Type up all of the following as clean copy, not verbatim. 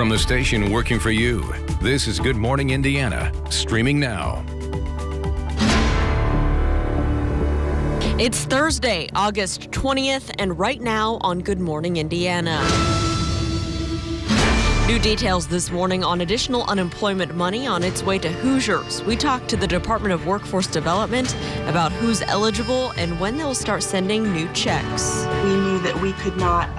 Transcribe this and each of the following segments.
From the station working for you, this is Good Morning Indiana, streaming now. It's Thursday, August 20th, and right now on Good Morning Indiana. New details this morning on additional unemployment money on its way to Hoosiers. We talked to the Department of Workforce Development about who's eligible and when they'll start sending new checks. We knew that we could not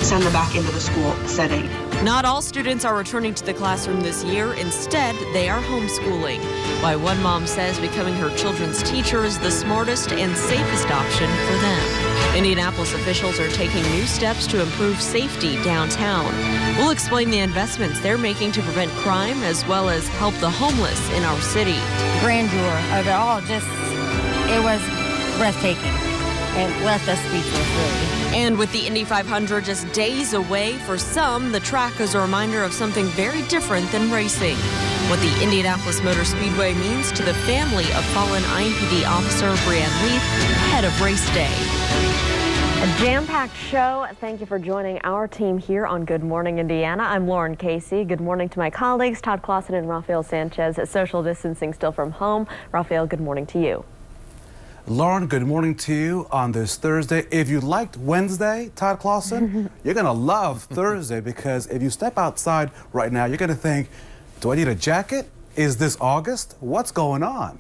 send them back into the school setting. Not all students are returning to the classroom this year. Instead, they are homeschooling. Why one mom says becoming her children's teacher is the smartest and safest option for them. Indianapolis officials are taking new steps to improve safety downtown. We'll explain the investments they're making to prevent crime as well as help the homeless in our city. Grandeur of it all, it was breathtaking and left us speechless, really. And with the Indy 500 just days away, for some, the track is a reminder of something very different than racing. What the Indianapolis Motor Speedway means to the family of fallen IMPD officer Brianne Leith ahead of race day. A jam-packed show. Thank you for joining our team here on Good Morning Indiana. I'm Lauren Casey. Good morning to my colleagues, Todd Clausen and Rafael Sanchez. Social distancing still from home. Rafael, good morning to you. Lauren, good morning to you on this Thursday. If you liked Wednesday, Todd Clausen, you're going to love Thursday, because if you step outside right now, you're going to think, do I need a jacket? Is this August? What's going on?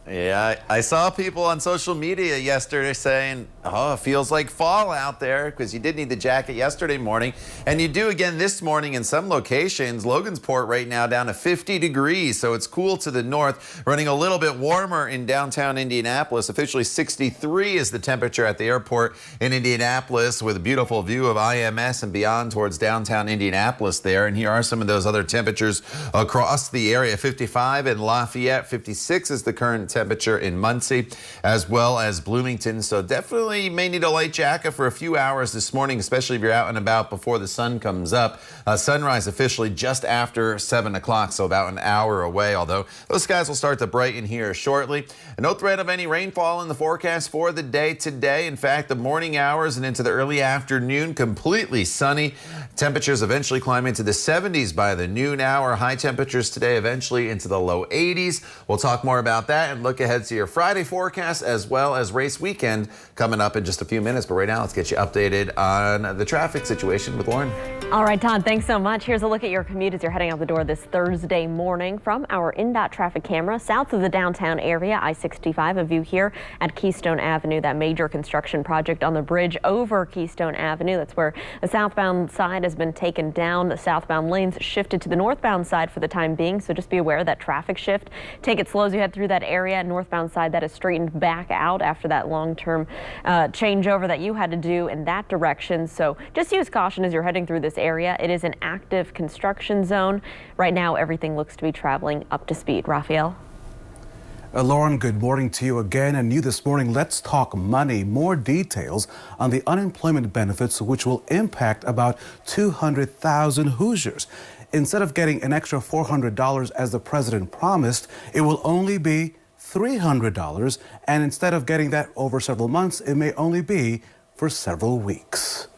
Yeah, I saw people on social media yesterday saying, oh, it feels like fall out there, because you did need the jacket yesterday morning. And you do again this morning in some locations. Logansport right now down to 50 degrees, so it's cool to the north, running a little bit warmer in downtown Indianapolis. Officially 63 is the temperature at the airport in Indianapolis, with a beautiful view of IMS and beyond towards downtown Indianapolis there. And here are some of those other temperatures across the area. 55 in Lafayette, 56 is the current temperature in Muncie, as well as Bloomington. So definitely may need a light jacket for a few hours this morning, especially if you're out and about before the sun comes up. Sunrise officially just after 7 o'clock, so about an hour away, although those skies will start to brighten here shortly. No threat of any rainfall in the forecast for the day today. In fact, the morning hours and into the early afternoon, completely sunny. Temperatures eventually climb into the 70s by the noon hour. High temperatures today eventually into the low 80s. We'll talk more about that and look ahead to your Friday forecast as well as race weekend coming up in just a few minutes. But right now, let's get you updated on the traffic situation with Lauren. All right, Todd, thanks so much. Here's a look at your commute as you're heading out the door this Thursday morning from our INDOT traffic camera south of the downtown area. I-65, a view here at Keystone Avenue, that major construction project on the bridge over Keystone Avenue. That's where the southbound side has been taken down. The southbound lanes shifted to the northbound side for the time being, so just be aware of that traffic shift. Take it slow as you head through that area. Northbound side, that is straightened back out after that long-term changeover that you had to do in that direction. So just use caution as you're heading through this area. It is an active construction zone. Right now, everything looks to be traveling up to speed. Rafael? Lauren, good morning to you again. And new this morning, let's talk money. More details on the unemployment benefits, which will impact about 200,000 Hoosiers. Instead of getting an extra $400 as the president promised, it will only be $300, and instead of getting that over several months, it may only be for several weeks.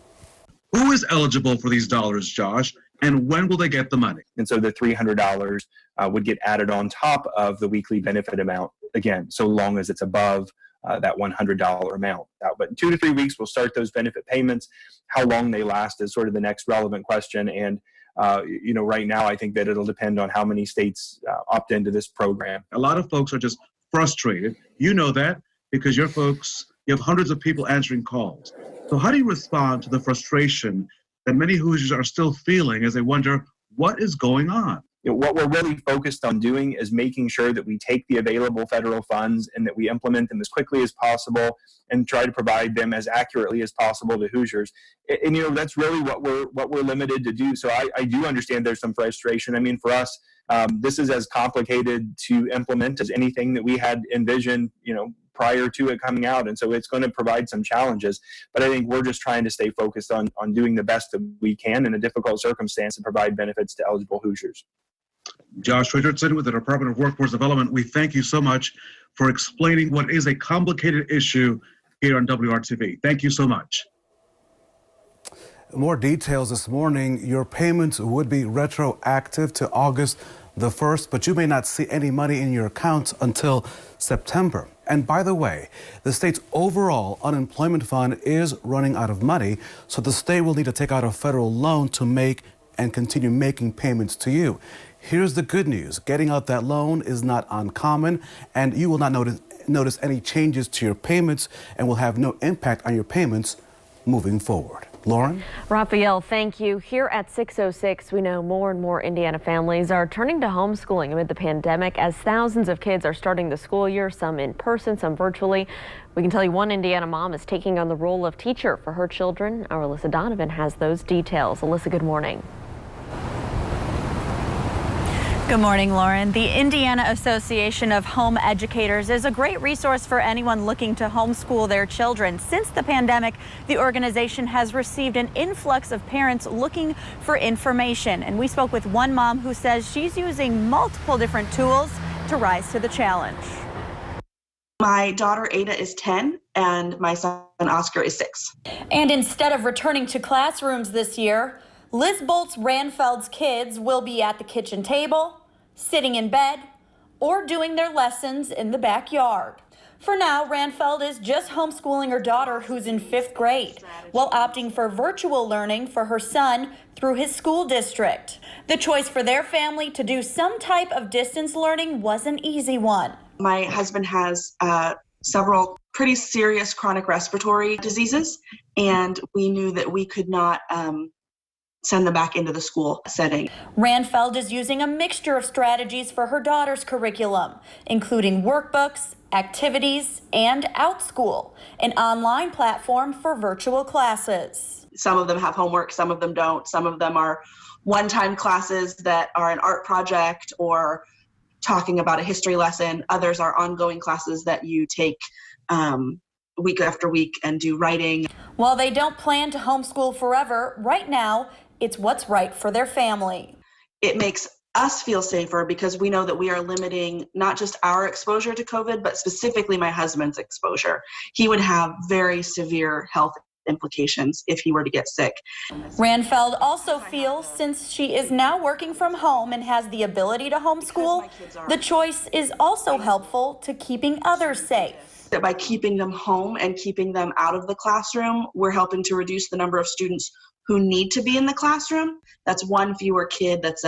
Who is eligible for these dollars, Josh, and when will they get the money? And so the $300 would get added on top of the weekly benefit amount, again, so long as it's above that $100 amount. But in 2 to 3 weeks, we'll start those benefit payments. How long they last is sort of the next relevant question. And right now, I think that it'll depend on how many states opt into this program. A lot of folks are just frustrated. You know that because you have hundreds of people answering calls. So how do you respond to the frustration that many Hoosiers are still feeling as they wonder what is going on? What we're really focused on doing is making sure that we take the available federal funds and that we implement them as quickly as possible and try to provide them as accurately as possible to Hoosiers. And that's really what we're limited to do. So I do understand there's some frustration. I mean, for us, this is as complicated to implement as anything that we had envisioned, prior to it coming out. And so it's going to provide some challenges. But I think we're just trying to stay focused on doing the best that we can in a difficult circumstance and provide benefits to eligible Hoosiers. Josh Richardson with the Department of Workforce Development, we thank you so much for explaining what is a complicated issue here on WRTV. Thank you so much. more details this morning. Your payments would be retroactive to August the 1st, but you may not see any money in your accounts until September. And by the way, the state's overall unemployment fund is running out of money, so the state will need to take out a federal loan to make and continue making payments to you. Here's the good news. Getting out that loan is not uncommon, and you will not notice any changes to your payments and will have no impact on your payments moving forward. Lauren? Raphael, thank you. Here at 6:06, we know more and more Indiana families are turning to homeschooling amid the pandemic as thousands of kids are starting the school year, some in person, some virtually. We can tell you one Indiana mom is taking on the role of teacher for her children. Our Alyssa Donovan has those details. Alyssa, good morning. Good morning, Lauren. The Indiana Association of Home Educators is a great resource for anyone looking to homeschool their children. Since the pandemic, the organization has received an influx of parents looking for information. And we spoke with one mom who says she's using multiple different tools to rise to the challenge. My daughter Ada is 10 and my son Oscar is 6. And instead of returning to classrooms this year, Liz Boltz-Ranfeld's kids will be at the kitchen table, sitting in bed, or doing their lessons in the backyard. For now, Ranfeld is just homeschooling her daughter, who's in 5th grade, while opting for virtual learning for her son through his school district. The choice for their family to do some type of distance learning was an easy one. My husband has several pretty serious chronic respiratory diseases, and we knew that we could not send them back into the school setting. Ranfeld is using a mixture of strategies for her daughter's curriculum, including workbooks, activities, and OutSchool, an online platform for virtual classes. Some of them have homework, some of them don't. Some of them are one-time classes that are an art project or talking about a history lesson. Others are ongoing classes that you take week after week and do writing. While they don't plan to homeschool forever, right now, it's what's right for their family. It makes us feel safer because we know that we are limiting not just our exposure to COVID, but specifically my husband's exposure. He would have very severe health implications if he were to get sick. Ranfeld also feels since she is now working from home and has the ability to homeschool, the choice is also helpful to keeping others safe. That by keeping them home and keeping them out of the classroom, we're helping to reduce the number of students who need to be in the classroom. That's one fewer kid that's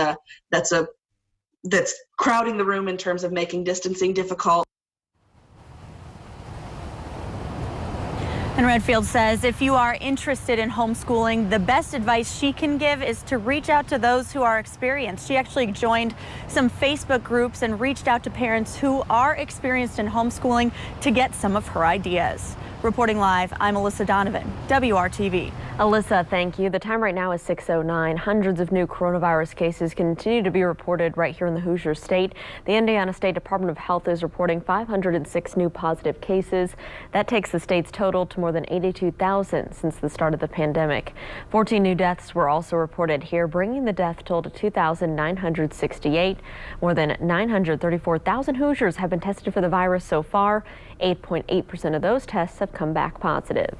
crowding the room in terms of making distancing difficult. And Redfield says if you are interested in homeschooling, the best advice she can give is to reach out to those who are experienced. She actually joined some Facebook groups and reached out to parents who are experienced in homeschooling to get some of her ideas. Reporting live, I'm Alyssa Donovan, WRTV. Alyssa, thank you. The time right now is 6:09. Hundreds of new coronavirus cases continue to be reported right here in the Hoosier State. The Indiana State Department of Health is reporting 506 new positive cases. That takes the state's total to more than 82,000 since the start of the pandemic. 14 new deaths were also reported here, bringing the death toll to 2,968. More than 934,000 Hoosiers have been tested for the virus so far. 8.8% of those tests have come back positive.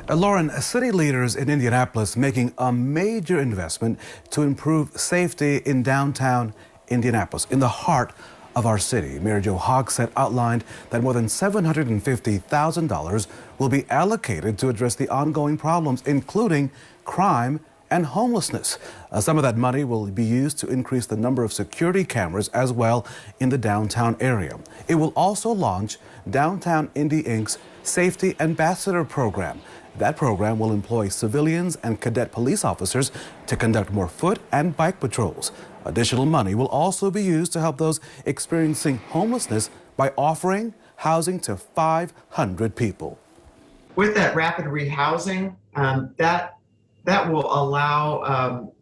Lauren, city leaders in Indianapolis making a major investment to improve safety in downtown Indianapolis, in the heart of our city. Mayor Joe Hogsett outlined that more than $750,000 will be allocated to address the ongoing problems, including crime and homelessness. Some of that money will be used to increase the number of security cameras as well in the downtown area. It will also launch Downtown Indy Inc.'s Safety Ambassador Program. That program will employ civilians and cadet police officers to conduct more foot and bike patrols. Additional money will also be used to help those experiencing homelessness by offering housing to 500 people. With that rapid rehousing, that will allow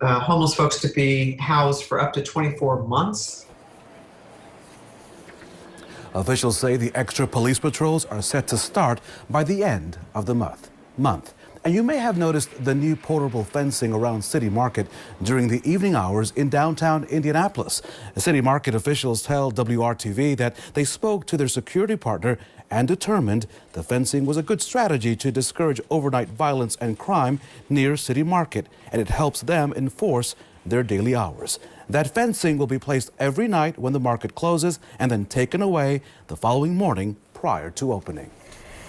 homeless folks to be housed for up to 24 months. Officials say the extra police patrols are set to start by the end of the month. And you may have noticed the new portable fencing around City Market during the evening hours in downtown Indianapolis. City Market officials tell WRTV that they spoke to their security partner and determined the fencing was a good strategy to discourage overnight violence and crime near City Market, and it helps them enforce their daily hours. That fencing will be placed every night when the market closes and then taken away the following morning prior to opening.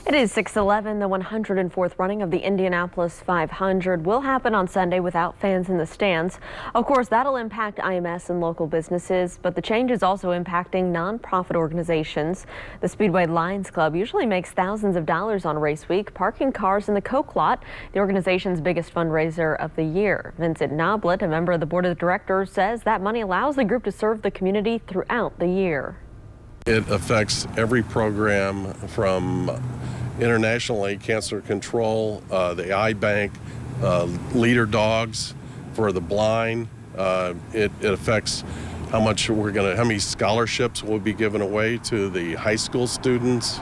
It is 6:11. The 104th running of the Indianapolis 500 will happen on Sunday without fans in the stands. Of course, that'll impact IMS and local businesses, but the change is also impacting nonprofit organizations. The Speedway Lions Club usually makes thousands of dollars on race week, parking cars in the Coke lot, the organization's biggest fundraiser of the year. Vincent Noblet, a member of the board of directors, says that money allows the group to serve the community throughout the year. It affects every program from internationally, cancer control, the eye bank, leader dogs for the blind. It affects how many scholarships will be given away to the high school students.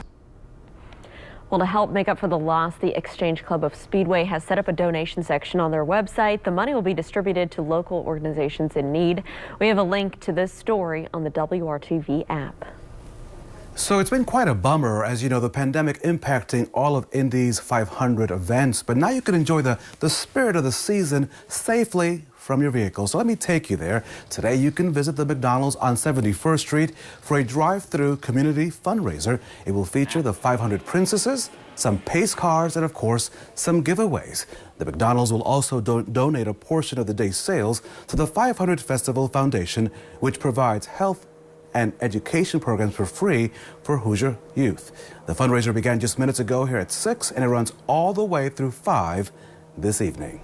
Well, to help make up for the loss, the Exchange Club of Speedway has set up a donation section on their website. The money will be distributed to local organizations in need. We have a link to this story on the WRTV app. So it's been quite a bummer, as you know, the pandemic impacting all of Indy's 500 events. But now you can enjoy the spirit of the season safely from your vehicle. So let me take you there. Today you can visit the McDonald's on 71st Street for a drive-through community fundraiser. It will feature the 500 princesses, some pace cars, and of course, some giveaways. The McDonald's will also donate a portion of the day's sales to the 500 Festival Foundation, which provides health and education programs for free for Hoosier youth. The fundraiser began just minutes ago here at 6, and it runs all the way through 5 this evening.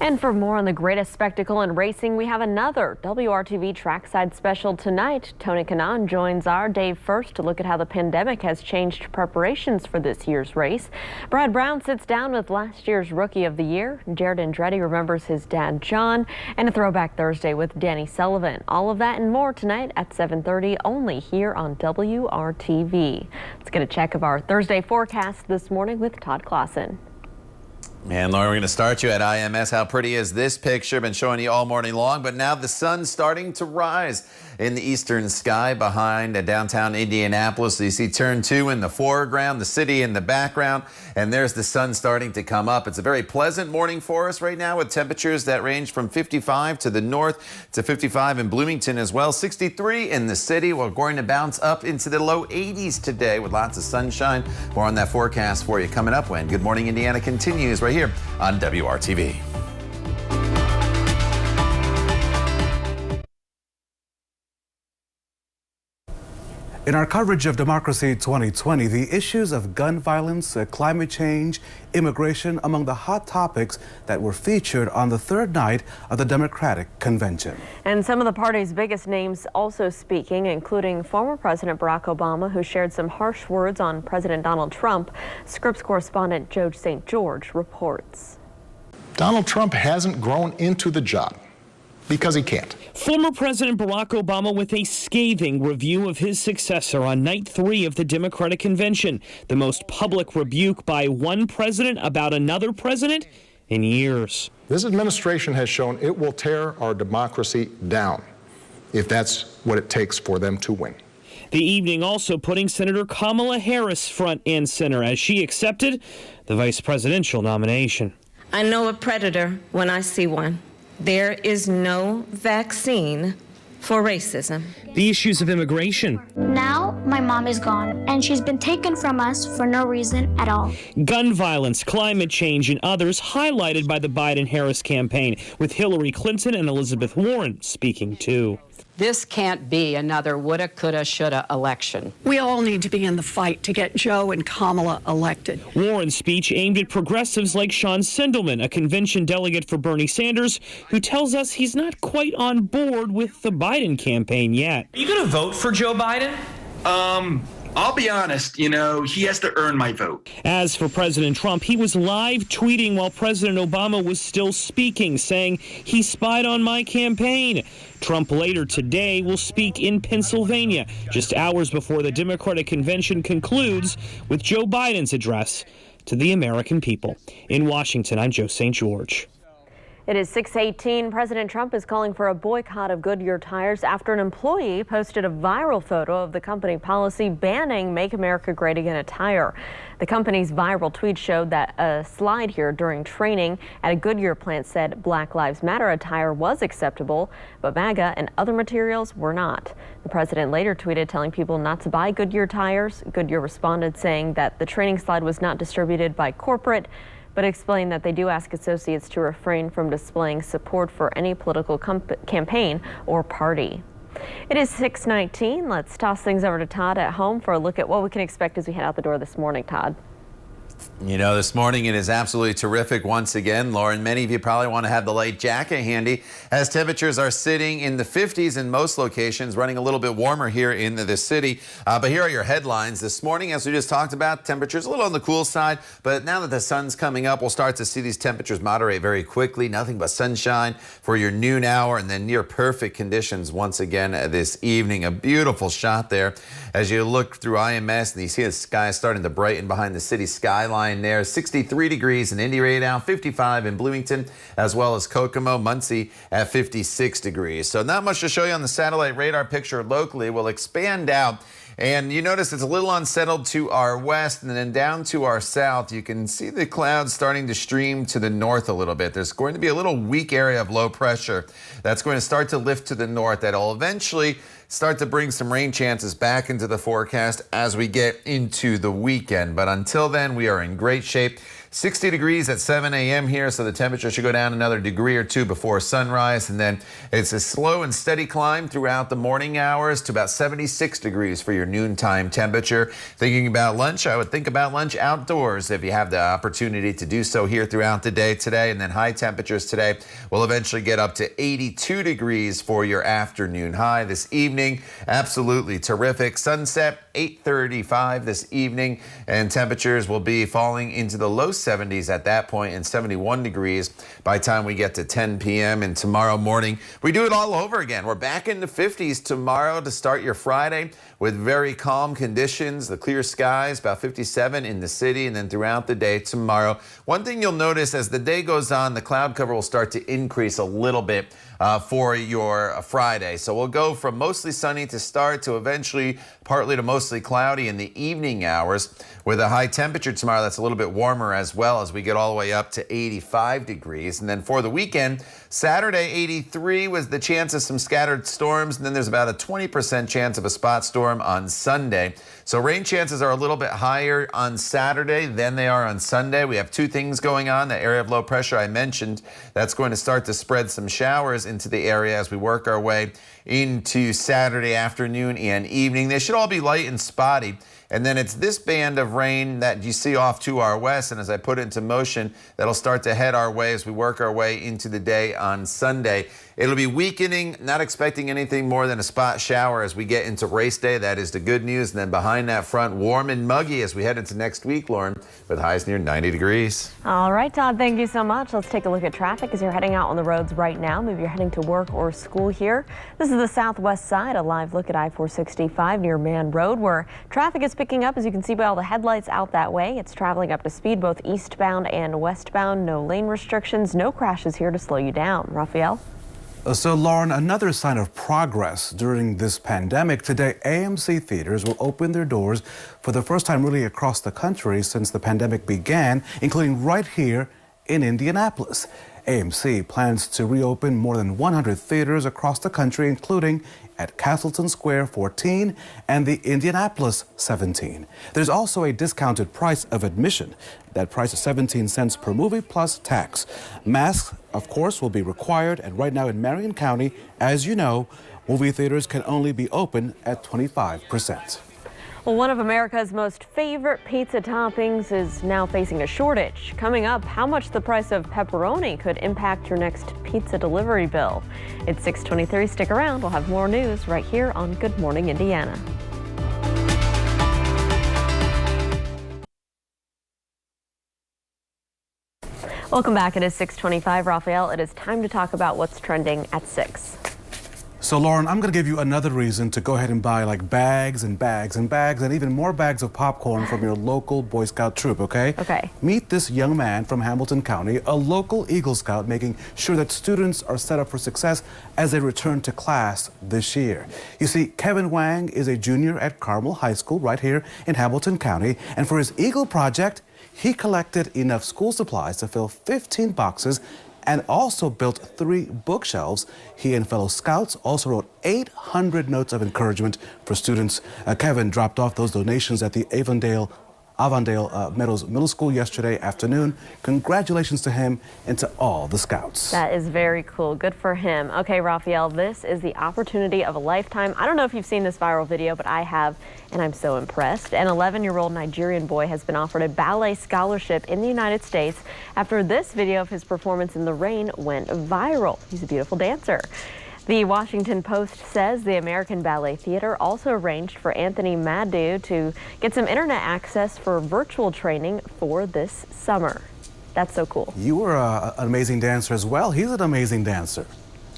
And for more on the greatest spectacle in racing, we have another WRTV Trackside special tonight. Tony Kanaan joins our Dave First to look at how the pandemic has changed preparations for this year's race. Brad Brown sits down with last year's Rookie of the Year. Jared Andretti remembers his dad, John, and a Throwback Thursday with Danny Sullivan. All of that and more tonight at 7:30, only here on WRTV. Let's get a check of our Thursday forecast this morning with Todd Clausen. And Laura, we're going to start you at IMS. How pretty is this picture? Been showing you all morning long, but now the sun's starting to rise in the eastern sky behind downtown Indianapolis. So you see turn 2 in the foreground, the city in the background, and there's the sun starting to come up. It's a very pleasant morning for us right now with temperatures that range from 55 to the north to 55 in Bloomington as well. 63 in the city. We're going to bounce up into the low 80s today with lots of sunshine. More on that forecast for you coming up when Good Morning Indiana continues right here on WRTV. In our coverage of Democracy 2020, the issues of gun violence, climate change, immigration, among the hot topics that were featured on the third night of the Democratic Convention. And some of the party's biggest names also speaking, including former President Barack Obama, who shared some harsh words on President Donald Trump. Scripps correspondent Joe St. George reports. Donald Trump hasn't grown into the job because he can't. Former President Barack Obama with a scathing review of his successor on night 3 of the Democratic Convention, the most public rebuke by one president about another president in years. This administration has shown it will tear our democracy down if that's what it takes for them to win. The evening also putting Senator Kamala Harris front and center as she accepted the vice presidential nomination. I know a predator when I see one. There is no vaccine for racism. The issues of immigration. Now my mom is gone, and she's been taken from us for no reason at all. Gun violence, climate change, and others highlighted by the Biden-Harris campaign, with Hillary Clinton and Elizabeth Warren speaking too. This can't be another woulda, coulda, shoulda election. We all need to be in the fight to get Joe and Kamala elected. Warren's speech aimed at progressives like Sean Sindelman, a convention delegate for Bernie Sanders, who tells us he's not quite on board with the Biden campaign yet. Are you going to vote for Joe Biden? I'll be honest, he has to earn my vote. As for President Trump, he was live tweeting while President Obama was still speaking, saying he spied on my campaign. Trump later today will speak in Pennsylvania, just hours before the Democratic Convention concludes with Joe Biden's address to the American people. In Washington, I'm Joe St. George. It is 6:18. President Trump is calling for a boycott of Goodyear tires after an employee posted a viral photo of the company policy banning Make America Great Again attire. The company's viral tweet showed that a slide here during training at a Goodyear plant said Black Lives Matter attire was acceptable, but MAGA and other materials were not. The president later tweeted telling people not to buy Goodyear tires. Goodyear responded saying that the training slide was not distributed by corporate, but explained that they do ask associates to refrain from displaying support for any political campaign or party. It is 6:19. Let's toss things over to Todd at home for a look at what we can expect as we head out the door this morning. Todd. You know, this morning it is absolutely terrific once again, Lauren. Many of you probably want to have the light jacket handy as temperatures are sitting in the 50s in most locations, running a little bit warmer here in the city. But here are your headlines. This morning, as we just talked about, temperatures a little on the cool side, but now that the sun's coming up, we'll start to see these temperatures moderate very quickly. Nothing but sunshine for your noon hour and then near perfect conditions once again this evening. A beautiful shot there as you look through IMS and you see the sky starting to brighten behind the city skyline there. 63 degrees in Indy right now, 55 in Bloomington, as well as Kokomo, Muncie at 56 degrees. So not much to show you on the satellite radar picture locally. We'll expand out. And you notice it's a little unsettled to our west and then down to our south. You can see the clouds starting to stream to the north a little bit. There's going to be a little weak area of low pressure that's going to start to lift to the north. That'll eventually start to bring some rain chances back into the forecast as we get into the weekend. But until then, we are in great shape. 60 degrees at 7 a.m. here, so the temperature should go down another degree or two before sunrise. And then it's a slow and steady climb throughout the morning hours to about 76 degrees for your noontime temperature. Thinking about lunch, I would think about lunch outdoors if you have the opportunity to do so here throughout the day today. And then high temperatures today will eventually get up to 82 degrees for your afternoon high. This evening, absolutely terrific. Sunset, 8:35 this evening, and temperatures will be falling into the low 70s at that point and 71 degrees by the time we get to 10 p.m. And tomorrow morning, we do it all over again. We're back in the 50s tomorrow to start your Friday with very calm conditions, the clear skies, about 57 in the city, and then throughout the day tomorrow. One thing you'll notice as the day goes on, the cloud cover will start to increase a little bit for your Friday. So we'll go from mostly sunny to start to eventually partly to mostly cloudy in the evening hours with a high temperature tomorrow that's a little bit warmer as well as we get all the way up to 85 degrees. And then for the weekend, Saturday 83 was the chance of some scattered storms, and then there's about a 20% chance of a spot storm on Sunday. So rain chances are a little bit higher on Saturday than they are on Sunday. We have two things going on. The area of low pressure I mentioned, that's going to start to spread some showers into the area as we work our way into Saturday afternoon and evening. They should all be light and spotty. And then it's this band of rain that you see off to our west, and as I put it into motion, that'll start to head our way as we work our way into the day on Sunday. It'll be weakening, not expecting anything more than a spot shower as we get into race day. That is the good news. And then behind that front, warm and muggy as we head into next week, Lauren, with highs near 90 degrees. All right, Todd, thank you so much. Let's take a look at traffic as you're heading out on the roads right now. Maybe you're heading to work or school here. This is the southwest side, a live look at I-465 near Man Road, where traffic is picking up, as you can see by all the headlights out that way. It's traveling up to speed both eastbound and westbound. No lane restrictions, no crashes here to slow you down. Raphael? So, Lauren, another sign of progress during this pandemic. Today, AMC theaters will open their doors for the first time really across the country since the pandemic began, including right here in Indianapolis. AMC plans to reopen more than 100 theaters across the country, including at Castleton Square 14 and the Indianapolis 17. There's also a discounted price of admission. That price is 17 cents per movie plus tax. Masks, of course, will be required, and right now in Marion County, as you know, movie theaters can only be open at 25%. Well, one of America's most favorite pizza toppings is now facing a shortage. Coming up, how much the price of pepperoni could impact your next pizza delivery bill. It's 6:23. Stick around. We'll have more news right here on Good Morning Indiana. Welcome back. It is 6:25. Raphael, it is time to talk about what's trending at 6. So, Lauren, I'm going to give you another reason to go ahead and buy like bags and bags and bags and even more bags of popcorn from your local Boy Scout troop, okay? Okay. Meet this young man from Hamilton County, a local Eagle Scout, making sure that students are set up for success as they return to class this year. You see, Kevin Wang is a junior at Carmel High School right here in Hamilton County, and for his Eagle project, he collected enough school supplies to fill 15 boxes and also built 3 bookshelves. He and fellow scouts also wrote 800 notes of encouragement for students. Kevin dropped off those donations at the Avondale Meadows Middle School yesterday afternoon. Congratulations to him and to all the scouts. That is very cool. Good for him. Okay, Raphael, this is the opportunity of a lifetime. I don't know if you've seen this viral video, but I have, and I'm so impressed. An 11-year-old Nigerian boy has been offered a ballet scholarship in the United States after this video of his performance in the rain went viral. He's a beautiful dancer. The Washington Post says the American Ballet Theater also arranged for Anthony Madu to get some internet access for virtual training for this summer. That's so cool. You were an amazing dancer as well. He's an amazing dancer.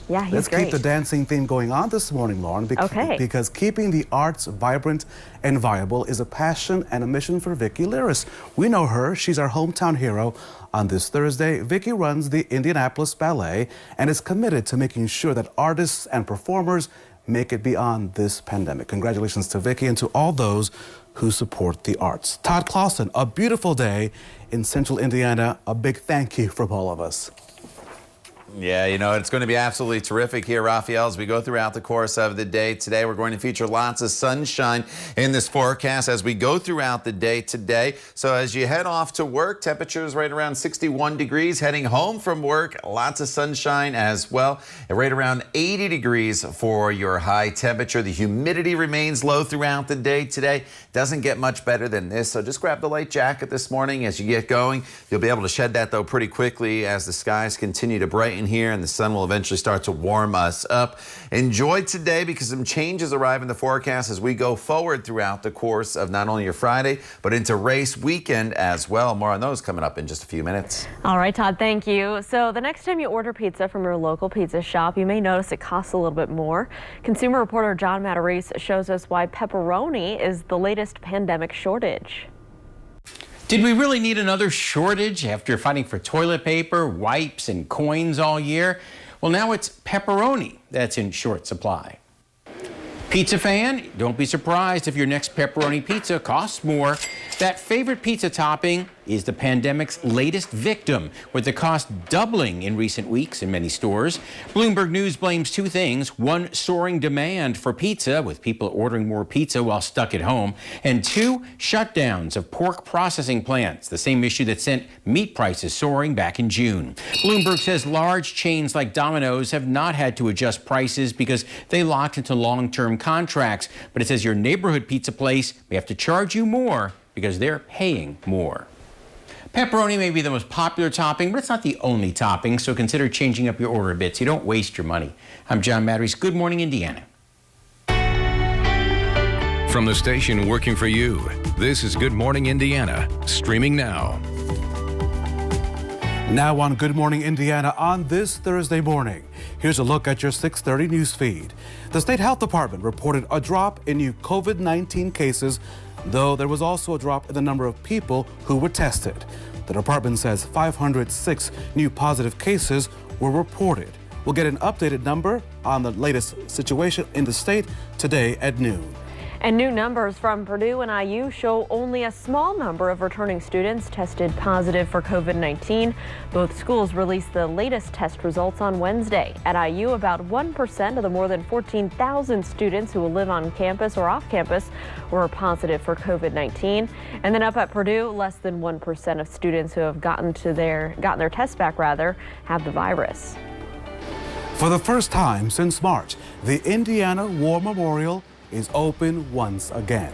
Yeah, he's Let's great. keep the dancing theme going on this morning, Lauren, because keeping the arts vibrant and viable is a passion and a mission for Vicki Lyris. We know her. She's our hometown hero. On this Thursday, Vicki runs the Indianapolis Ballet and is committed to making sure that artists and performers make it beyond this pandemic. Congratulations to Vicki and to all those who support the arts. Todd Clausen, a beautiful day in central Indiana. A big thank you from all of us. Yeah, you know, it's going to be absolutely terrific here, Raphael, as we go throughout the course of the day. Today, we're going to feature lots of sunshine in this forecast as we go throughout the day today. So as you head off to work, temperatures right around 61 degrees. Heading home from work, lots of sunshine as well. And right around 80 degrees for your high temperature. The humidity remains low throughout the day today. Doesn't get much better than this. So just grab the light jacket this morning as you get going. You'll be able to shed that, though, pretty quickly as the skies continue to brighten here and the sun will eventually start to warm us up. Enjoy today because some changes arrive in the forecast as we go forward throughout the course of not only your Friday, but into race weekend as well. More on those coming up in just a few minutes. All right, Todd, thank you. So the next time you order pizza from your local pizza shop, you may notice it costs a little bit more. Consumer reporter John Matarese shows us why pepperoni is the latest pandemic shortage. Did we really need another shortage after fighting for toilet paper, wipes, and coins all year? Well, now it's pepperoni that's in short supply. Pizza fan, don't be surprised if your next pepperoni pizza costs more. That favorite pizza topping is the pandemic's latest victim, with the cost doubling in recent weeks in many stores. Bloomberg News blames 2 things. 1, soaring demand for pizza, with people ordering more pizza while stuck at home. And 2, shutdowns of pork processing plants, the same issue that sent meat prices soaring back in June. Bloomberg says large chains like Domino's have not had to adjust prices because they locked into long-term contracts. But it says your neighborhood pizza place may have to charge you more because they're paying more. Pepperoni may be the most popular topping, but it's not the only topping, so consider changing up your order a bit so you don't waste your money. I'm John Matarese. Good morning, Indiana. From the station working for you, this is Good Morning Indiana, streaming now. Now on Good Morning Indiana on this Thursday morning, here's a look at your 6:30 news feed. The State Health Department reported a drop in new COVID-19 cases, though there was also a drop in the number of people who were tested. The department says 506 new positive cases were reported. We'll get an updated number on the latest situation in the state today at noon. And new numbers from Purdue and IU show only a small number of returning students tested positive for COVID-19. Both schools released the latest test results on Wednesday. At IU, about 1% of the more than 14,000 students who will live on campus or off campus were positive for COVID-19. And then up at Purdue, less than 1% of students who have gotten their test back have the virus. For the first time since March, the Indiana War Memorial is open once again.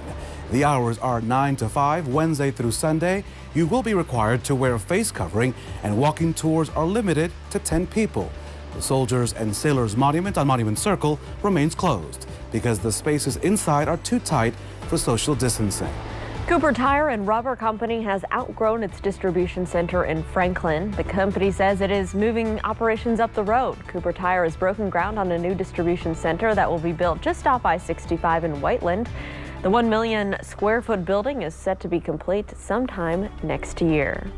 The hours are 9 to 5, Wednesday through Sunday. You will be required to wear a face covering, and walking tours are limited to 10 people. The Soldiers and Sailors Monument on Monument Circle remains closed because the spaces inside are too tight for social distancing. Cooper Tire and Rubber Company has outgrown its distribution center in Franklin. The company says it is moving operations up the road. Cooper Tire has broken ground on a new distribution center that will be built just off I-65 in Whiteland. The 1 million square foot building is set to be complete sometime next year.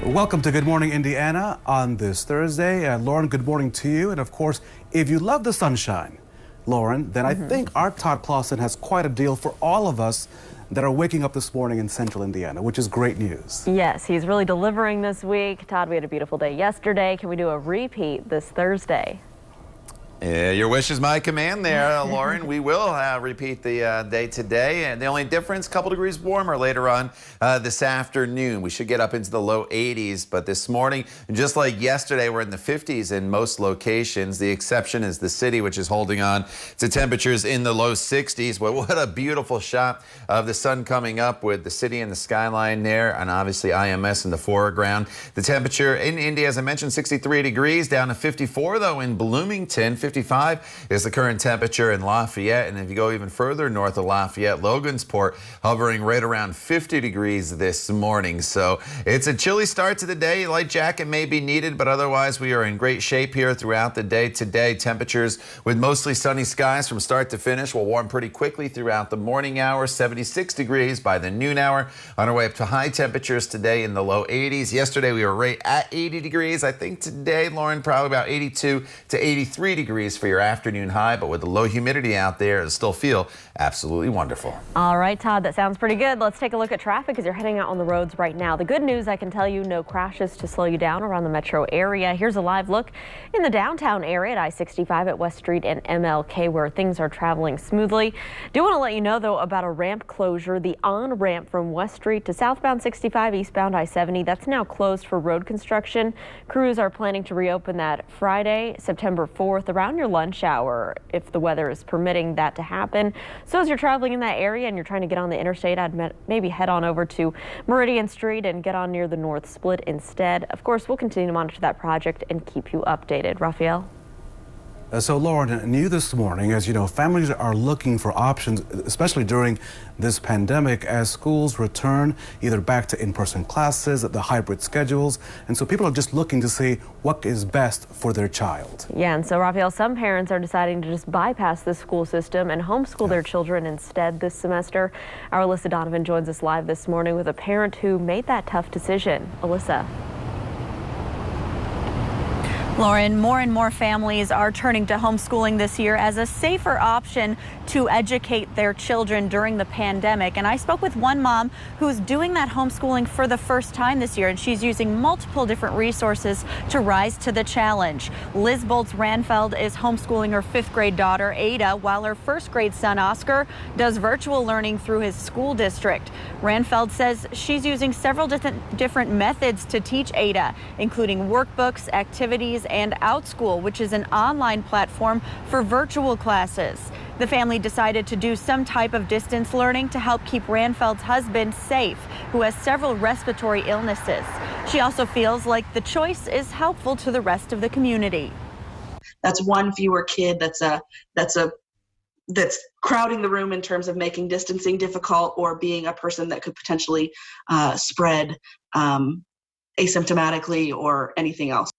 Welcome to Good Morning Indiana on this Thursday. Lauren, good morning to you. And of course, if you love the sunshine, Lauren, then I think our Todd Clausen has quite a deal for all of us that are waking up this morning in central Indiana, which is great news. Yes, he's really delivering this week. Todd, we had a beautiful day yesterday. Can we do a repeat this Thursday? Yeah, your wish is my command there, Lauren. We will repeat the day today, and the only difference, a couple degrees warmer later on this afternoon. We should get up into the low 80s, but this morning, just like yesterday, we're in the 50s in most locations. The exception is the city, which is holding on to temperatures in the low 60s. But what a beautiful shot of the sun coming up with the city and the skyline there, and obviously IMS in the foreground. The temperature in Indy, as I mentioned, 63 degrees, down to 54, though, in Bloomington. 55 is the current temperature in Lafayette, and if you go even further north of Lafayette, Logansport hovering right around 50 degrees this morning. So it's a chilly start to the day. A light jacket may be needed, but otherwise we are in great shape here throughout the day today. Temperatures with mostly sunny skies from start to finish will warm pretty quickly throughout the morning hours. 76 degrees by the noon hour. On our way up to high temperatures today in the low 80s. Yesterday we were right at 80 degrees. I think today, Lauren, probably about 82 to 83 degrees for your afternoon high, but with the low humidity out there, it'll still feel absolutely wonderful. All right, Todd, that sounds pretty good. Let's take a look at traffic as you're heading out on the roads right now. The good news, I can tell you, no crashes to slow you down around the metro area. Here's a live look in the downtown area at I-65 at West Street and MLK, where things are traveling smoothly. Do want to let you know, though, about a ramp closure. The on-ramp from West Street to southbound 65, eastbound I-70, that's now closed for road construction. Crews are planning to reopen that Friday, September 4th, around your lunch hour, if the weather is permitting that to happen. So as you're traveling in that area and you're trying to get on the interstate, I'd maybe head on over to Meridian Street and get on near the North Split instead. Of course, we'll continue to monitor that project and keep you updated. Raphael? So Lauren, new this morning, as you know, families are looking for options, especially during this pandemic, as schools return either back to in-person classes, the hybrid schedules, and so people are just looking to see what is best for their child. Yeah, and so Raphael, some parents are deciding to just bypass the school system and homeschool their children instead this semester. Our Alyssa Donovan joins us live this morning with a parent who made that tough decision. Alyssa. Lauren, more and more families are turning to homeschooling this year as a safer option to educate their children during the pandemic. And I spoke with one mom who's doing that homeschooling for the first time this year, and she's using multiple different resources to rise to the challenge. Liz Boltz-Ranfeld is homeschooling her 5th grade daughter, Ada, while her 1st grade son, Oscar, does virtual learning through his school district. Ranfeld says she's using several different methods to teach Ada, including workbooks, activities, and OutSchool, which is an online platform for virtual classes. The family decided to do some type of distance learning to help keep Ranfeld's husband safe, who has several respiratory illnesses. She also feels like the choice is helpful to the rest of the community. That's one fewer kid that's crowding the room in terms of making distancing difficult or being a person that could potentially spread asymptomatically or anything else.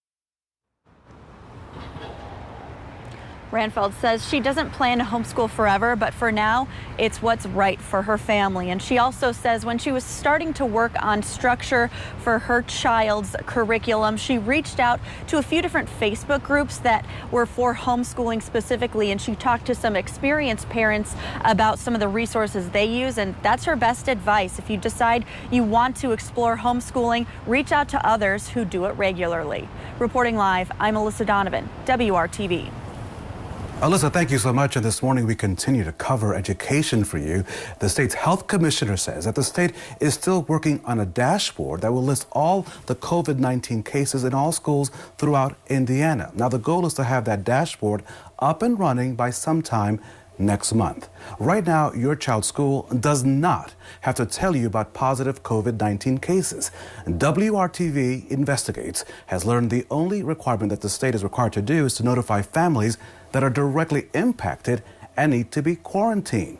Ranfeld says she doesn't plan to homeschool forever, but for now, it's what's right for her family. And she also says when she was starting to work on structure for her child's curriculum, she reached out to a few different Facebook groups that were for homeschooling specifically, and she talked to some experienced parents about some of the resources they use, and that's her best advice. If you decide you want to explore homeschooling, reach out to others who do it regularly. Reporting live, I'm Alyssa Donovan, WRTV. Alyssa, thank you so much. And this morning we continue to cover education for you. The state's health commissioner says that the state is still working on a dashboard that will list all the COVID-19 cases in all schools throughout Indiana. Now, the goal is to have that dashboard up and running by sometime next month. Right now, your child's school does not have to tell you about positive COVID-19 cases. WRTV Investigates has learned the only requirement that the state is required to do is to notify families that are directly impacted and need to be quarantined.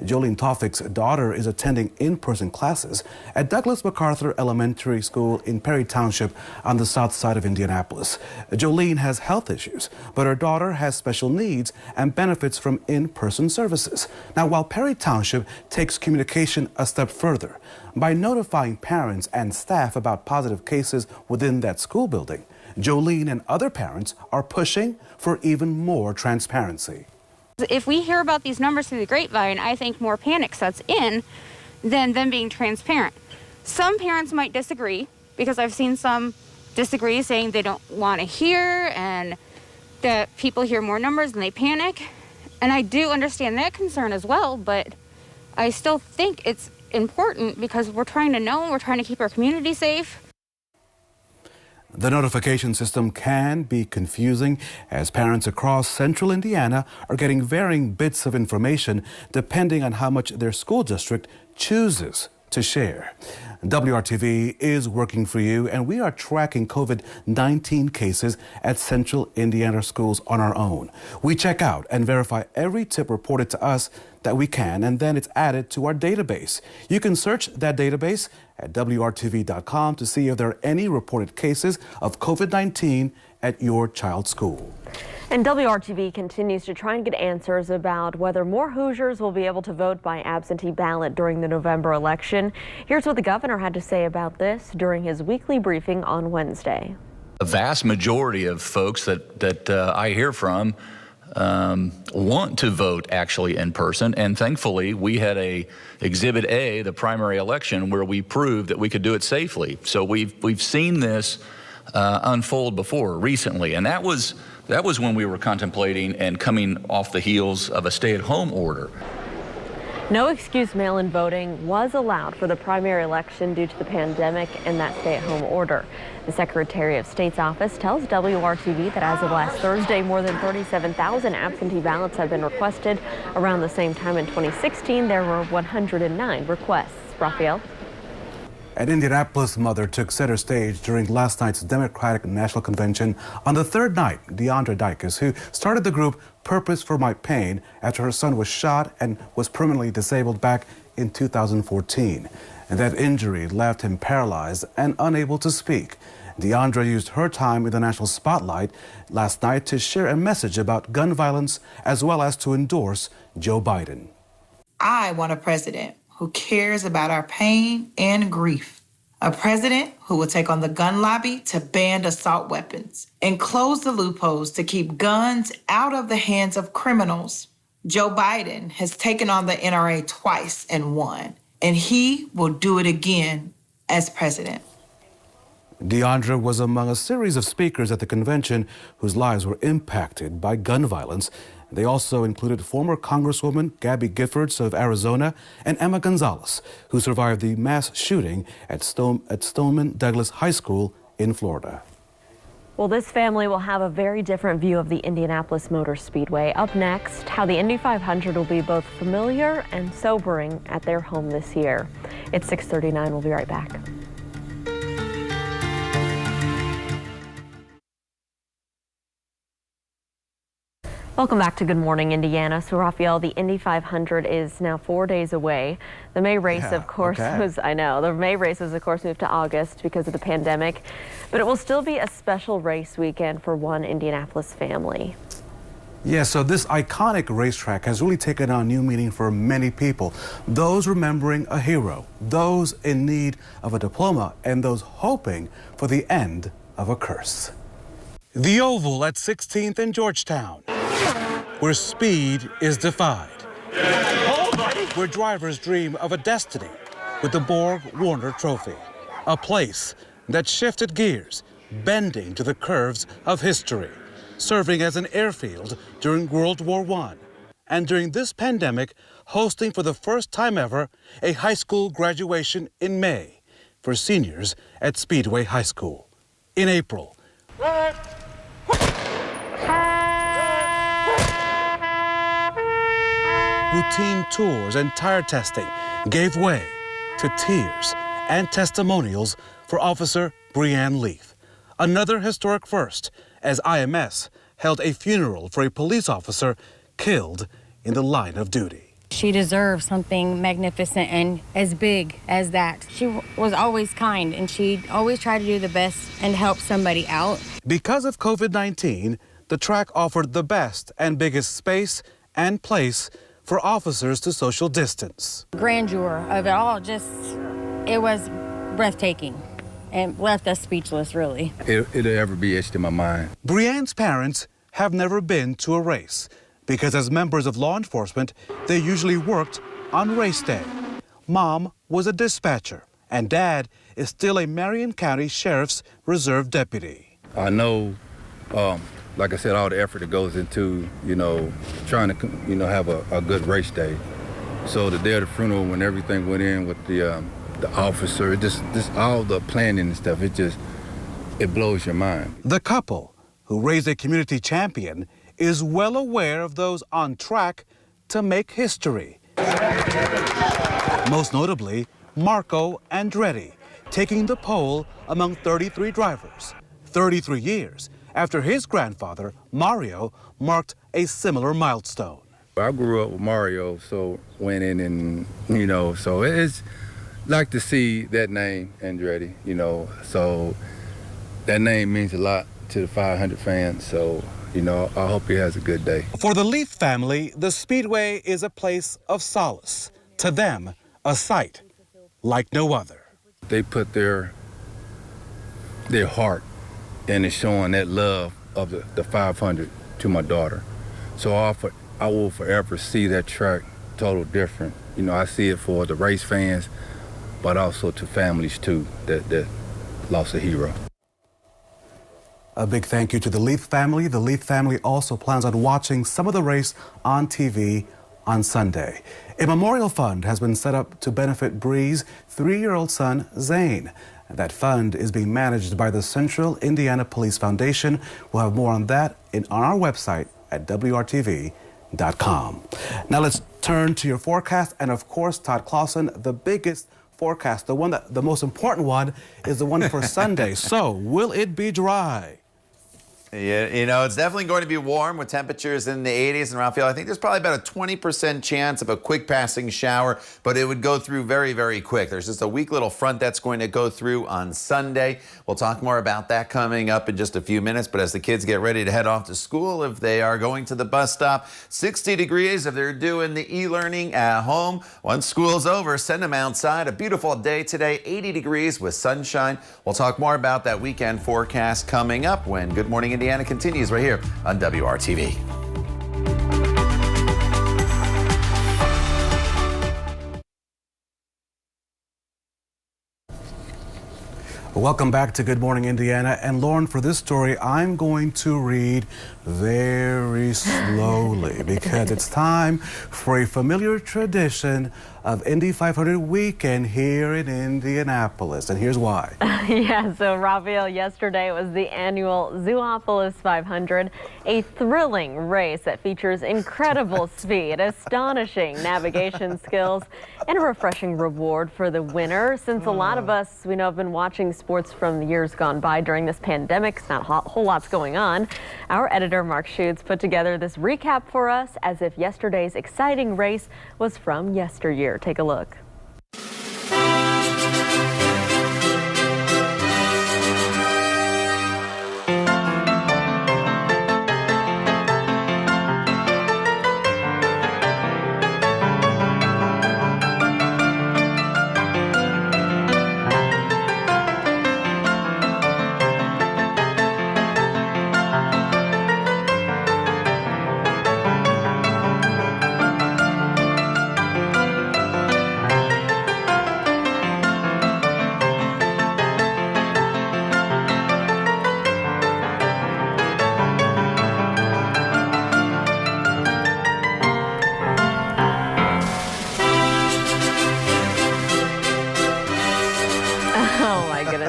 Jolene Taufik's daughter is attending in-person classes at Douglas MacArthur Elementary School in Perry Township on the south side of Indianapolis. Jolene has health issues, but her daughter has special needs and benefits from in-person services. Now, while Perry Township takes communication a step further by notifying parents and staff about positive cases within that school building, Jolene and other parents are pushing for even more transparency. If we hear about these numbers through the grapevine, I think more panic sets in than them being transparent. Some parents might disagree, because I've seen some disagree, saying they don't want to hear and that people hear more numbers and they panic. And I do understand that concern as well, but I still think it's important because we're trying to know, we're trying to keep our community safe. The notification system can be confusing as parents across central Indiana are getting varying bits of information depending on how much their school district chooses to share. WRTV is working for you, and we are tracking COVID-19 cases at central Indiana schools on our own. We check out and verify every tip reported to us that we can, and then it's added to our database. You can search that database at WRTV.com to see if there are any reported cases of COVID-19 at your child's school. And WRTV continues to try and get answers about whether more Hoosiers will be able to vote by absentee ballot during the November election. Here's what the governor had to say about this during his weekly briefing on Wednesday. A vast majority of folks that I hear from want to vote actually in person, and thankfully we had a Exhibit A, the primary election, where we proved that we could do it safely. So we've seen this unfold before recently, and that was when we were contemplating and coming off the heels of a stay-at-home order. No excuse mail-in voting was allowed for the primary election due to the pandemic and that stay-at-home order. The Secretary of State's office tells WRTV that as of last Thursday, more than 37,000 absentee ballots have been requested. Around the same time in 2016, there were 109 requests. Raphael? An Indianapolis mother took center stage during last night's Democratic National Convention. On the third night, Deandra Dykes, who started the group Purpose for My Pain after her son was shot and was permanently disabled back in 2014. And that injury left him paralyzed and unable to speak. Deandra used her time in the national spotlight last night to share a message about gun violence as well as to endorse Joe Biden. I want a president who cares about our pain and grief. A president who will take on the gun lobby to ban assault weapons and close the loopholes to keep guns out of the hands of criminals. Joe Biden has taken on the NRA twice and won, and he will do it again as president. Deandra was among a series of speakers at the convention whose lives were impacted by gun violence. They also included former Congresswoman Gabby Giffords of Arizona and Emma Gonzalez, who survived the mass shooting at Stoneman Douglas High School in Florida. Well, this family will have a very different view of the Indianapolis Motor Speedway. Up next, how the Indy 500 will be both familiar and sobering at their home this year. It's 6:39. We'll be right back. Welcome back to Good Morning Indiana. So, Raphael, the Indy 500 is now 4 days away. The May race, of course, the May race was, of course, moved to August because of the pandemic, but it will still be a special race weekend for one Indianapolis family. Yeah, so this iconic racetrack has really taken on new meaning for many people. Those remembering a hero, those in need of a diploma, and those hoping for the end of a curse. The Oval at 16th and Georgetown, where speed is defied, where drivers dream of a destiny with the Borg Warner Trophy, a place that shifted gears, bending to the curves of history, serving as an airfield during World War I, and during this pandemic, hosting for the first time ever a high school graduation in May for seniors at Speedway High School. In April, routine tours and tire testing gave way to tears and testimonials for Officer Breanne Leaf. Another historic first, as IMS held a funeral for a police officer killed in the line of duty. She deserves something magnificent and as big as that. She was always kind, and she always tried to do the best and help somebody out. Because of COVID-19, the track offered the best and biggest space and place for officers to social distance. Grandeur of it all, it was breathtaking and left us speechless, really. It'll ever be etched in my mind. Brianne's parents have never been to a race because as members of law enforcement, they usually worked on race day. Mom was a dispatcher, and Dad is still a Marion County Sheriff's Reserve deputy. I know, like I said, all the effort that goes into, trying to, have a good race day. So the day of the funeral, when everything went in with the officer, just all the planning and stuff, it blows your mind. The couple, who raised a community champion, is well aware of those on track to make history. Most notably, Marco Andretti, taking the pole among 33 drivers, 33 years after his grandfather, Mario, marked a similar milestone. I grew up with Mario, so went in and, so it's like to see that name, Andretti, so that name means a lot to the 500 fans, so, I hope he has a good day. For the Leaf family, the Speedway is a place of solace. To them, a sight like no other. They put their heart into showing that love of the 500 to my daughter. So I will forever see that track total different. I see it for the race fans, but also to families too that lost a hero. A big thank you to the Leaf family. The Leaf family also plans on watching some of the race on TV on Sunday. A memorial fund has been set up to benefit Bree's 3-year-old son, Zane. That fund is being managed by the Central Indiana Police Foundation. We'll have more on that on our website at WRTV.com. Now let's turn to your forecast. And of course, Todd Clausen, the biggest forecast, the most important one is the one for Sunday. So will it be dry? Yeah, it's definitely going to be warm with temperatures in the 80s in Raphael. I think there's probably about a 20% chance of a quick passing shower, but it would go through very, very quick. There's just a weak little front that's going to go through on Sunday. We'll talk more about that coming up in just a few minutes, but as the kids get ready to head off to school, if they are going to the bus stop, 60 degrees if they're doing the e-learning at home. Once school's over, send them outside. A beautiful day today, 80 degrees with sunshine. We'll talk more about that weekend forecast coming up when Good Morning Indiana continues right here on WRTV. Welcome back to Good Morning Indiana. And Lauren, for this story, I'm going to read very slowly because it's time for a familiar tradition of Indy 500 weekend here in Indianapolis. And here's why. Yeah, so Raphael, yesterday was the annual Zoopolis 500, a thrilling race that features incredible speed, astonishing navigation skills, and a refreshing reward for the winner. Since a lot of us, we know, have been watching sports from the years gone by during this pandemic, it's not a whole lot's going on. Our editor, Mark Schutz, put together this recap for us as if yesterday's exciting race was from yesteryear. Take a look.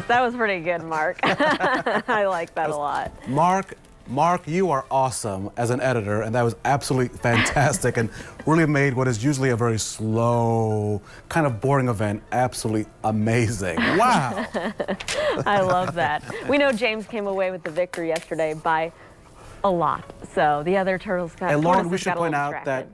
That was pretty good, Mark. I like that a lot. Mark, you are awesome as an editor, and that was absolutely fantastic and really made what is usually a very slow, kind of boring event absolutely amazing. Wow. I love that. We know James came away with the victory yesterday by a lot, so the other turtles got, and Lauren, we should point out that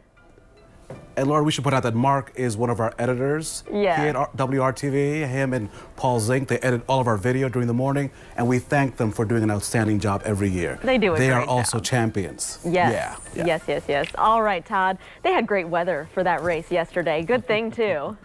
And Laura, we should point out that Mark is one of our editors here at WRTV. Him and Paul Zink, they edit all of our video during the morning, and we thank them for doing an outstanding job every year. They do a They great are also job. champions. Yes. Yes. All right, Todd. They had great weather for that race yesterday. Good thing, too.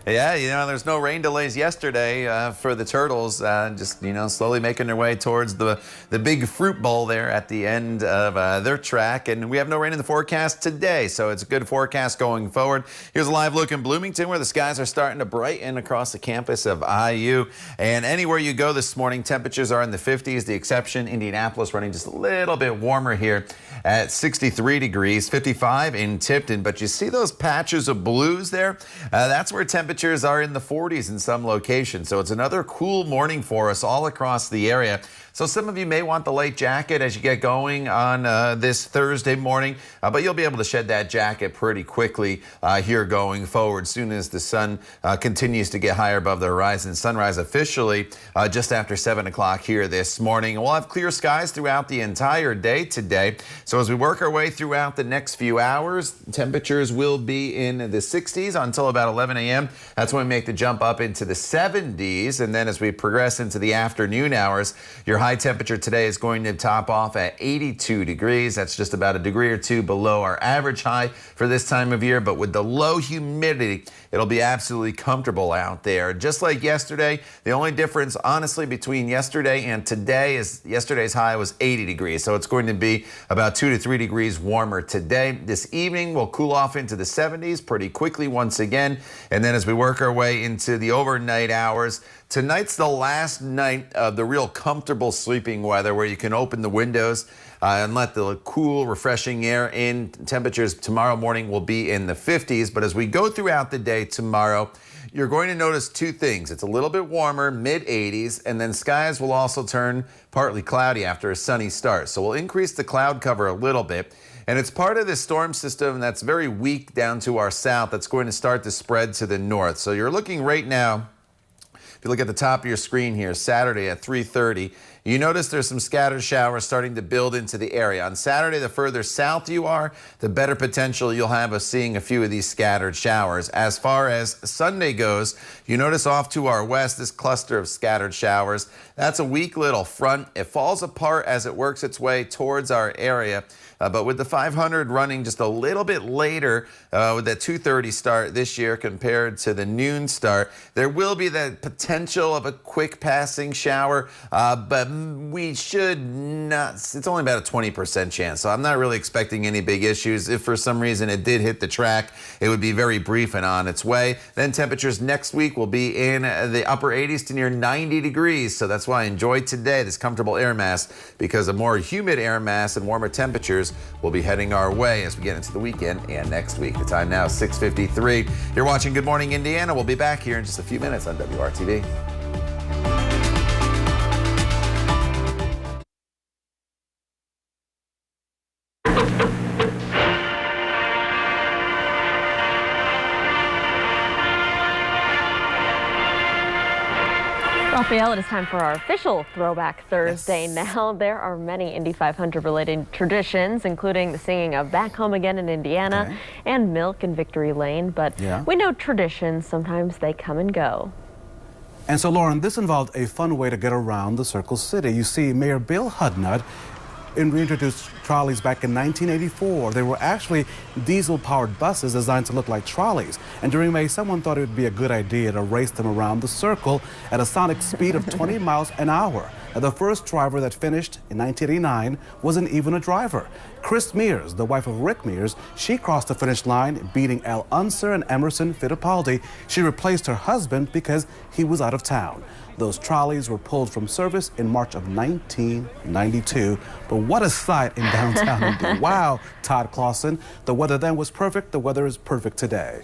Yeah, there's no rain delays yesterday for the Turtles. Just, slowly making their way towards the big fruit bowl there at the end of their track. And we have no rain in the forecast today, so it's a good forecast going forward. Here's a live look in Bloomington where the skies are starting to brighten across the campus of IU. And anywhere you go this morning, temperatures are in the 50s. The exception, Indianapolis, running just a little bit warmer here at 63 degrees, 55 in Tipton. But you see those patches of blues there? That's where temperatures are in the 40s in some locations. So it's another cool morning for us all across the area. So some of you may want the light jacket as you get going on this Thursday morning, but you'll be able to shed that jacket pretty quickly here going forward soon as the sun continues to get higher above the horizon. Sunrise officially just after 7 o'clock here this morning. We'll have clear skies throughout the entire day today. So as we work our way throughout the next few hours, temperatures will be in the 60s until about 11 a.m. That's when we make the jump up into the 70s. And then as we progress into the afternoon hours, your high temperature today is going to top off at 82 degrees. That's just about a degree or two below our average high for this time of year. But with the low humidity, it'll be absolutely comfortable out there. Just like yesterday, the only difference, honestly, between yesterday and today is yesterday's high was 80 degrees. So it's going to be about 2 to 3 degrees warmer today. This evening, we'll cool off into the 70s pretty quickly once again. And then as we work our way into the overnight hours, tonight's the last night of the real comfortable sleeping weather where you can open the windows and let the cool, refreshing air in. Temperatures tomorrow morning will be in the 50s. But as we go throughout the day tomorrow, you're going to notice two things. It's a little bit warmer, mid-80s, and then skies will also turn partly cloudy after a sunny start. So we'll increase the cloud cover a little bit. And it's part of this storm system that's very weak down to our south that's going to start to spread to the north. So you're looking right now, if you look at the top of your screen here, Saturday at 3:30, you notice there's some scattered showers starting to build into the area. On Saturday, the further south you are, the better potential you'll have of seeing a few of these scattered showers. As far as Sunday goes, you notice off to our west, this cluster of scattered showers. That's a weak little front. It falls apart as it works its way towards our area. But with the 500 running just a little bit later with that 2:30 start this year compared to the noon start, there will be that potential of a quick passing shower, but we should not, it's only about a 20% chance. So I'm not really expecting any big issues. If for some reason it did hit the track, it would be very brief and on its way. Then temperatures next week will be in the upper 80s to near 90 degrees. So that's why I enjoy today this comfortable air mass, because a more humid air mass and warmer temperatures will be heading our way as we get into the weekend and next week. The time now is 6:53. You're watching Good Morning Indiana. We'll be back here in just a few minutes on WRTV. Raphael, it is time for our official Throwback Thursday. Now, there are many Indy 500 related traditions, including the singing of Back Home Again in Indiana and Milk in Victory Lane. But we know traditions, sometimes they come and go. And so, Lauren, this involved a fun way to get around the Circle City. You see, Mayor Bill Hudnut reintroduced trolleys back in 1984. They were actually diesel-powered buses designed to look like trolleys. And during May, someone thought it would be a good idea to race them around the circle at a sonic speed of 20 miles an hour. Now, the first driver that finished in 1989 wasn't even a driver. Chris Mears, the wife of Rick Mears, she crossed the finish line, beating Al Unser and Emerson Fittipaldi. She replaced her husband because he was out of town. Those trolleys were pulled from service in March of 1992. But what a sight in downtown Indy. Wow, Todd Clausen. The weather then was perfect. The weather is perfect today.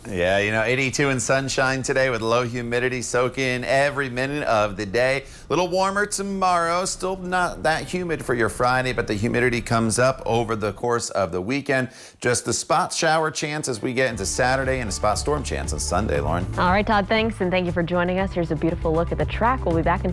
Yeah, 82 and sunshine today with low humidity. Soak in every minute of the day. A little warmer tomorrow. Still not that humid for your Friday, but the humidity comes up over the course of the weekend. Just a spot shower chance as we get into Saturday and a spot storm chance on Sunday, Lauren. All right, Todd, thanks. And thank you for joining us. Here's a beautiful look at the track. We'll be back in